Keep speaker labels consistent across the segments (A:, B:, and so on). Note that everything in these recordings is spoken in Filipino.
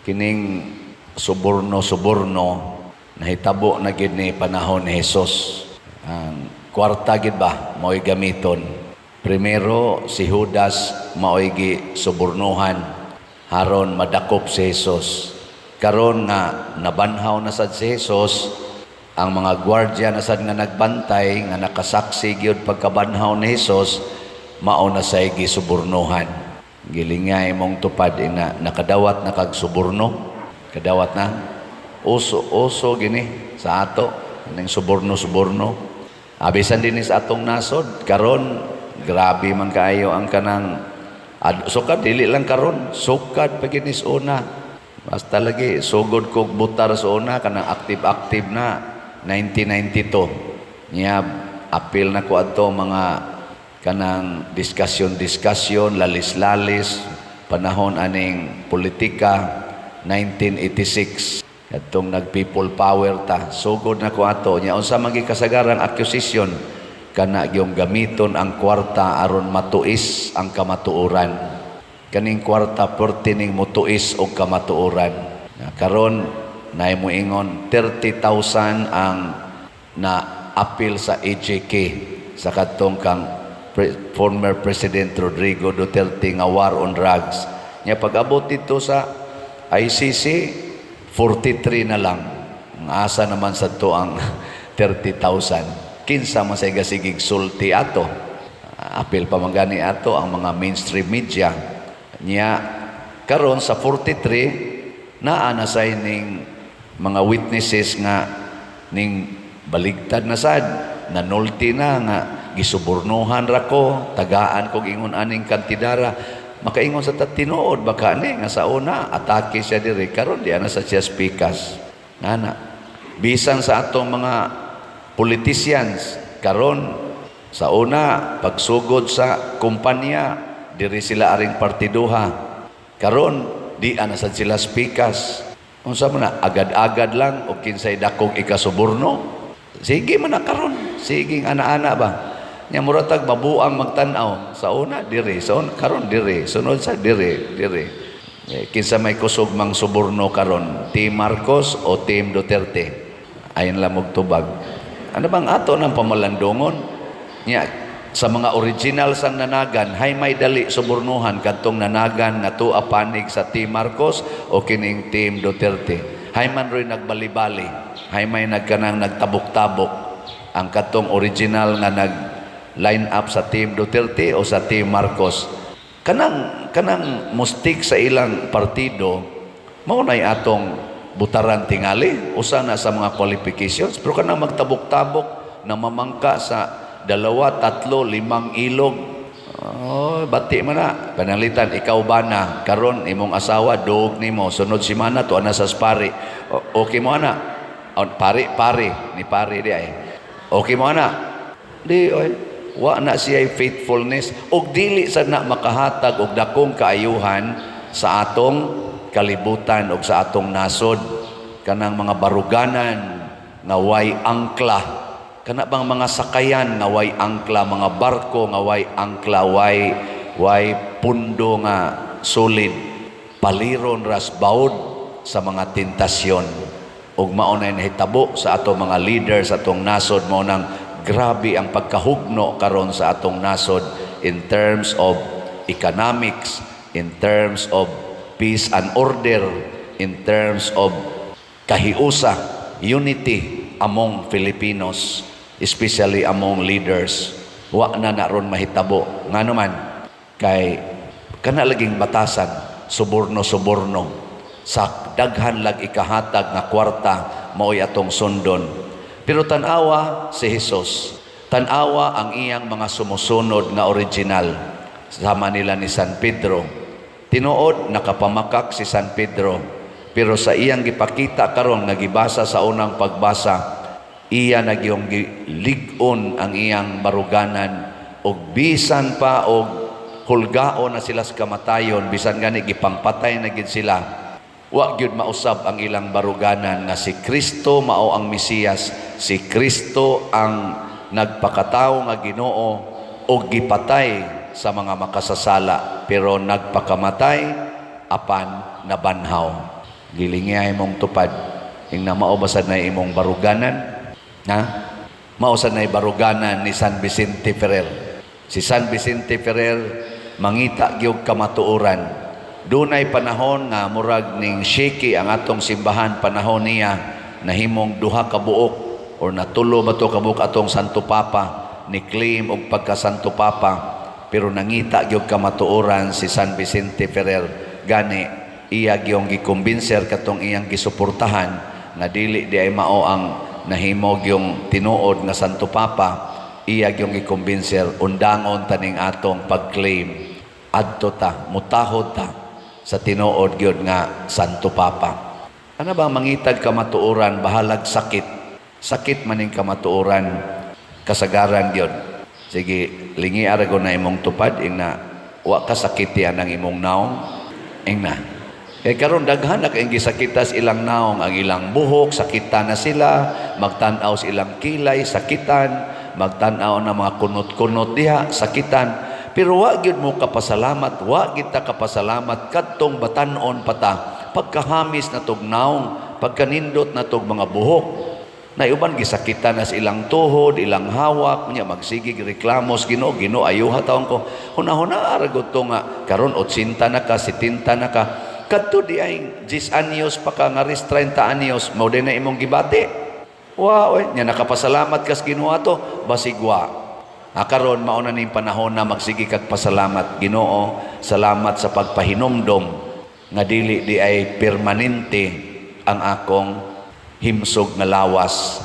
A: kining suborno-suborno nahitabo na gid ni panahon ni Hesus. Ang kwarta gid ba mao'y gamiton. Primero si Judas mao'y subornohan haron madakop si Hesus. Karon nga nabanhaw na sad si Hesus, ang mga gwardiya na sad nga nagbantay nga nakasaksi gyud pagkabanhaw ni Hesus mao na say gisubornohan. Gilingay mong tupad ina nakadawat na kag suborno, kadawat na uso gini sa ato ning suborno. Abisan din sa atong nasod karon grabe man kaayo ang kanang sukad dili lang karon, sukad paginis una. Basta lagi sugod kog butar sa una kanang active na 1992 niya apil na ko adto mga kanang diskusyon lalis panahon aning politika 1986 atong nag people power ta sugod na ko ato nya unsa man gi kasagarang accusation kana gyung gamiton ang kwarta aron matuis ang kamatuoran. Kaning kwarta pertining mutuis og kamatuoran. Karon nay moingon 30,000 ang na-appeal sa EJK sa kadtong kang former President Rodrigo Duterte nga war on drugs. Nya pag-abot dito sa ICC 43 na lang. Ang asa naman sa to ang 30,000. Kinsa man sa igasigig sulti ato. Apil pa man gani ato ang mga mainstream media. Nya karon sa 43 naa na say ning mga witnesses nga ning baligtad na sad nanulti na nga gisubornohan ra ko tagaan kog ingon aning kantidara makaingon sa tinuod baka ni nga sa una atake siya diri karon di ana sa siya speakers nana bisan sa atong mga politicians karon sa una pagsugod sa kumpanya diri sila aring partiduha karon di ana sad sila speakers. Unsa man na agad-agad lang o kinsay dakong ikasuborno. Sige man na karon, sige ana-ana ba. Nya muratag mabuang magtan-aw sa una diri, sa karon diri, sunod sa diri. Kinsa may kusog mang suborno karon, Team Marcos o Team Duterte. Ayon lang tubag. Ano bang ato ng pamalandongon? Nya sa mga original sang nanagan, hay may dali subornuhan kadtong nanagan nga tuwa panig sa Team Marcos o kining Team Duterte. Hay man rin nagbali-bali, hay may nagkanang nagtabok-tabok ang kadtong original nga nag-line up sa Team Duterte o sa Team Marcos. Kanang mustik sa ilang partido, maunay atong butaran tingali, usa na sa mga qualifications, pero kanang magtabok-tabok na mamangka sa 2, 3, 5 ilog. Oh, bati man na. Panalitan, ikaw ba na? Karon imong asawa, duog nimo. Sunod si mana, to ana sa spari. Okay mo ana? Pari. Ni pari di ay. Okay mo ana? Di, oy. Wa na siya faithfulness. Og dili sa na makahatag og dakong kaayuhan sa atong kalibutan og sa atong nasod. Kanang mga baruganan nga way angkla. Kana bang mga sakayan nga way angkla, mga barko nga way angkla, way pundo nga solid, paliron ras baud sa mga tentasyon. Ug mao na nahitabo sa atong mga leaders sa atong nasod mao nang grabe ang pagkahugno karon sa atong nasod in terms of economics, in terms of peace and order, in terms of kahiusa, unity among Filipinos, especially among leaders. Wa na ron mahitabo nga naman kay kana laging batasan suborno sa daghan lag ikahatag nga kwarta mao'y atong sundon. Pero tanawa si Jesus, tanawa ang iyang mga sumusunod nga original sama nila ni San Pedro. Tinuod nakapamakak si San Pedro, pero sa iyang gipakita karon nga gibasa sa unang pagbasa, iya nagyong ligon ang iyang baruganan og bisan pa og hulgaon na sila sa kamatayon, bisan gani gipangpatay na gid sila, wa gyud mausab ang ilang baruganan nga si Kristo mao ang Mesiyas, si Kristo ang nagpakatao nga Ginoo og gipatay sa mga makasasala pero nagpakamatay apan nabanhaw. Gilingi imong tupad. Ing na maubasad na imong baruganan. Ha? Mausad na baruganan ni San Vicente Ferrer. Si San Vicente Ferrer, mangita gyud kamatuoran. Dunay panahon nga murag ning shaky ang atong simbahan panahon niya, nahimong duha ka buok or natulo ba to ka buok atong Santo Papa, ni claim og pagka Santo Papa, pero nangita gyud kamatuoran si San Vicente Ferrer. Gani iya gyung gikumbinser katong iyang gisuportahan nga dili di ay mao ang nahimo gyung tinuod nga Santo Papa. Iya gyung gikumbinser undangon taning atong pag-claim adto ta, mutahod ta sa tinuod gyud nga Santo Papa. Ano ba mangitag kamatuoran bahalag sakit? Sakit maning kamatuoran kasagaran gyud. Sige, lingi aragon na imong tupad ing na wa ka sakiti anang imong naong ing na. Kay karon daghan na kay gisakitas ilang naong, ang ilang buhok sakitan na sila, magtan-aw sa ilang kilay sakitan, magtan-aw na mga kunot-kunot diha sakitan. Pero wa gyud mo kapasalamat, wa kita kapasalamat kadtong batan-on pata pagkahamis na tog naong, pagkanindot na tog mga buhok. Na uban gisakitan na sa ilang tuhod, ilang hawak, nya magsigig reklamos Ginoo, Ginoo ayuha taon ko. Huna-huna aragot to nga karon 80 na ka, 70 na ka. Kadto di ay 10 anyos pa ka nga ris 30 anyos, mao din na imong gibati. Wow, nya nakapasalamat kas Ginoo ato, basigwa. Karon mao na ning panahon na magsigi kag pasalamat. Ginoo, salamat sa pagpahinumdom nga dili di ay permanente ang akong himsog nga lawas.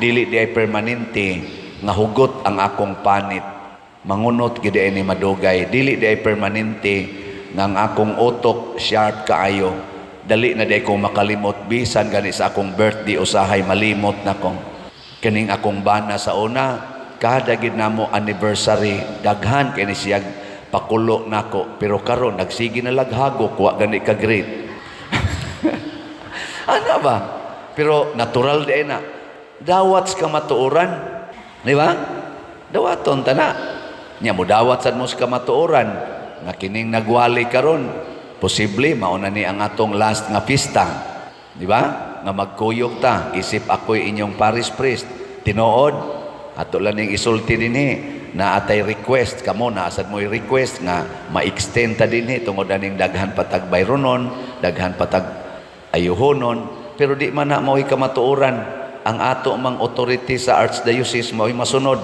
A: Dili di ay permanente nga hugot ang akong panit. Mangunot gid ay ni madugay. Dili di ay permanente nga ang akong utok sharp kaayo. Dali na di ko makalimot bisan gani sa akong birthday usahay malimot na ko. Kining akong bana sa una, kada gid namo anniversary daghan kay ni siyag pakulo nako, pero karon nagsigi na laghagok wa gani ka great. Ano ba? Pero natural di na. Dawat ka matuoran. Di ba? Dawaton ta na. Nya mo dawat sad mo sa kamatuoran nga kining nagwali karon. Posible mao na ni ang atong last nga pista. Di ba? Nga magkuyog ta, isip ako'y inyong parish priest. Tinuod ato lang ning isulti dinhi na atay request kamo na asad mo request nga ma-extend ta dinhi tungod aning daghan patag bayronon, daghan patag ayuhonon, pero di man na mao'y kamatuoran ang ato mang authority sa archdiocese mao'y masunod.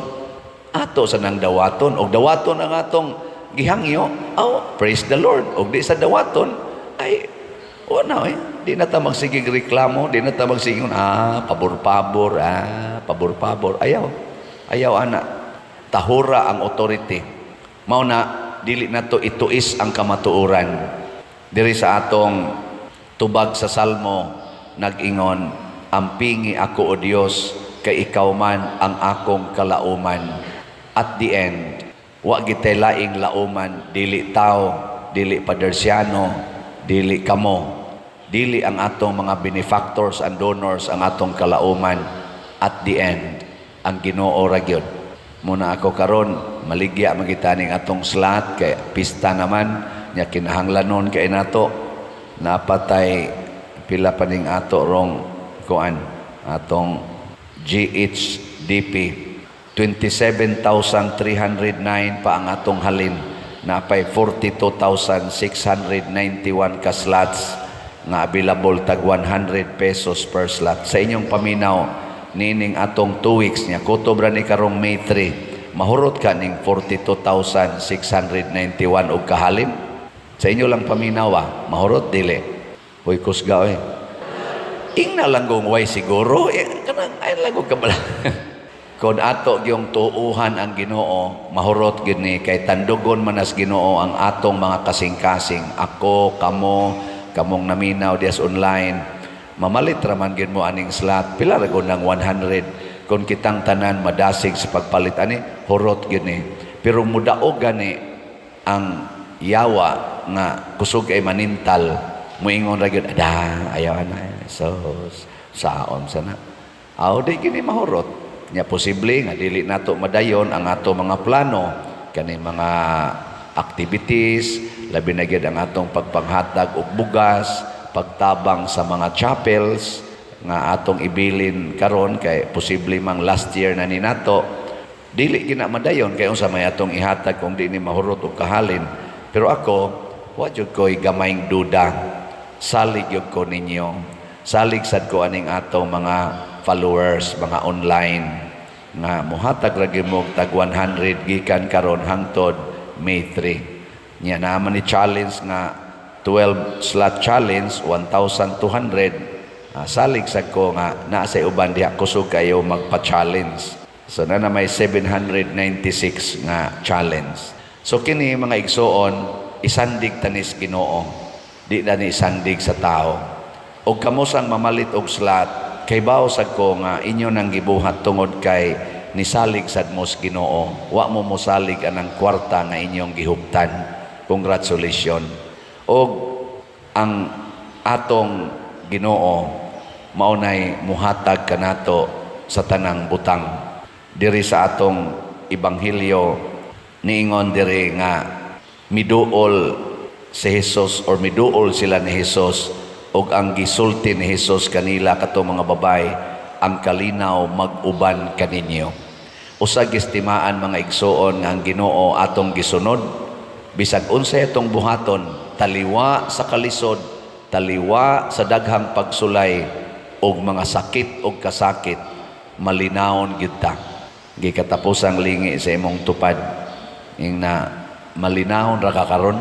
A: Ato sa nang dawaton og dawaton ang atong gihangyo. Oh, praise the Lord. Og di sa dawaton ay wala di na ta magsigig reklamo, di na ta magsigig pabor-pabor, pabor-pabor. Ayaw ana, tahura ang authority. Mao na dili na to ituis ang kamatuoran. Diri sa atong tubag sa Salmo nag-ingon, ampingi ako o Dios kay ikaw man ang akong kalauman. At the end, wa gitay laing lauman, dili tao, dili padersyano, dili kamo, dili ang atong mga benefactors and donors ang atong kalauman. At the end, ang Ginoo ra gyud. Muna ako karon maligya magitaning atong slot kay pista naman nya kinahanglanon kay nato napatay pila pa ning ato rong kuan atong GHDP 27,309 pa ang atong halin, napay 42,691 ka slots nga available tag 100 pesos per slot. Sa inyong paminaw nining atong 2 weeks niya kutob ra ni karong May 3, mahurot ka ning 42,691 og kahalin. Sa inyo lang paminaw mahurot dili. Hoy kusga oy. Ing na lang gong way siguro kanang ay lang og kabala. Kon ato gyung tuuhan ang Ginoo, mahurot gid ni kay tandugon manas Ginoo ang atong mga kasing-kasing. Ako, kamong naminaw dias online. Mamalit raman gid mo aning slot. Pila ra gud nang 100. Kung kitang tanan madasig sa pagpalit ani, hurot gid ni. Pero mudaog gani ang yawa nga kusog ay manintal. Muingon ra gyud, ayaw na. So, saon sana. Aw di kini mahurot. Nya posible nga dili nato madayon ang ato mga plano kani mga activities, labi na gyud ang atong pagpanghatag og bugas, pagtabang sa mga chapels nga atong ibilin karon kay posible mang last year na ni nato. Dili gina madayon kay unsa may atong ihatag kung di ni mahurot og kahalin. Pero ako, wa jud ko'y gamayng duda. Salig jud ko ninyo. Salig sad ko aning atong mga followers, mga online nga muhatag ra gyud mo tag 100 gikan karon hangtod May 3. Nya naman ni challenge nga 12 slot challenge 1,200. Salig sad ko nga naa sa uban diha kusog kayo magpa-challenge. So na may 796 nga challenge. So kini mga igsoon isandig tanis Ginoo. Di na ni isandig sa tao. Og kamo sang mamalit og slot kay bawo sad ko nga inyo nang gibuhat tungod kay nisalig sad mo sa Ginoo. Wa mo mosalig anang kwarta nga inyong gihuptan. Congratulations. Og ang atong Ginoo maunay muhatag kanato sa tanang butang. Diri sa atong ebanghelyo niingon diri nga miduol si Jesus or miduol sila ni Jesus og ang gisulti ni Jesus kanila kato mga babay ang kalinaw mag-uban kaninyo. Usa gistimaan mga igsoon nga ang Ginoo atong gisunod bisag unsay atong buhaton taliwa sa kalisod, taliwa sa daghang pagsulay og mga sakit og kasakit malinawon gyud ta. Gikatapusang lingi sa imong tupad ing na malinawon ra ka karon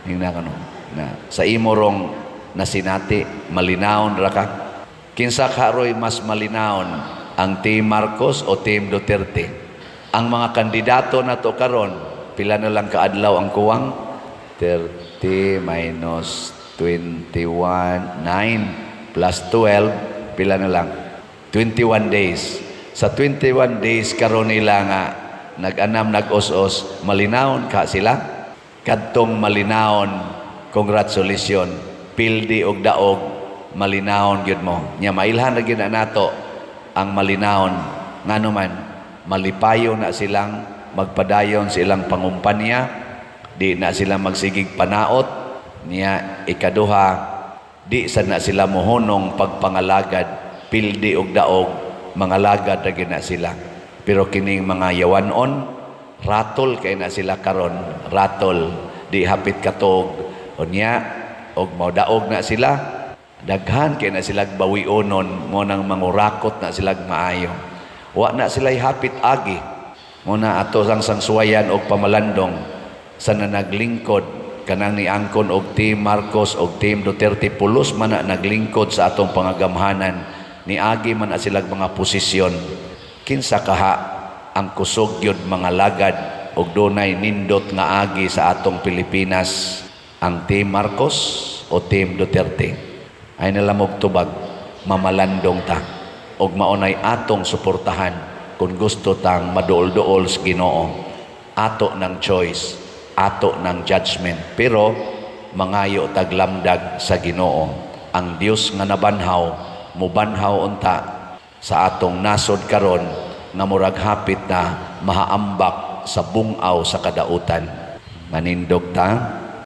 A: ing na kano na sa imo rong nasinati malinawon ra ka. Kinsa karoy mas malinawon ang Team Marcos o Team Duterte? Ang mga kandidato nato karon pila na lang kaadlaw ang kuwang 30 minus 21 9 plus 12 pila na lang 21 days. Sa 21 days karon nila nga nag-anam nag-os-os malinawon ka sila kadtong malinawon. Congratulations. Pildi og daog malinawon gyud mo. Nya mailhan ra gyud na nato ang malinawon ngano man malipayo na silang magpadayon sa ilang pangumpanya, di na sila magsigig panaot niya. Ikaduha, di sad na sila mohunong pagpangalagad pildi og daog mangalagad ra gyud na sila. Pero kining mga yawanon ratol kay na sila karon, ratol di hapit katog unya og maudaog na sila, daghan kay na sila bawionon mo nang mangurakot na sila maayo. Wa na sila hapit agi mo na ato sang sangsuwayan og pamalandong sa naglingkod kanang ni angkon og Team Marcos og Team Duterte pulos man na naglingkod sa atong pangagamhanan ni agi man na sila mga posisyon. Kinsa kaha ang kusog gyud mga lagad og dunay nindot nga agi sa atong Pilipinas, ang Team Marcos o Team Duterte? Ay nalamog tubag, mamalandong ta. Og maunay atong suportahan kung gusto tang maduol-duol sa Ginoo. Ato ng choice, ato ng judgment. Pero mangayo taglamdag sa Ginoo. Ang Dios nga nabanhaw, mubanhaw unta sa atong nasod karon nga murag hapit na mahaambak sa bungaw sa kadautan. Manindog ta.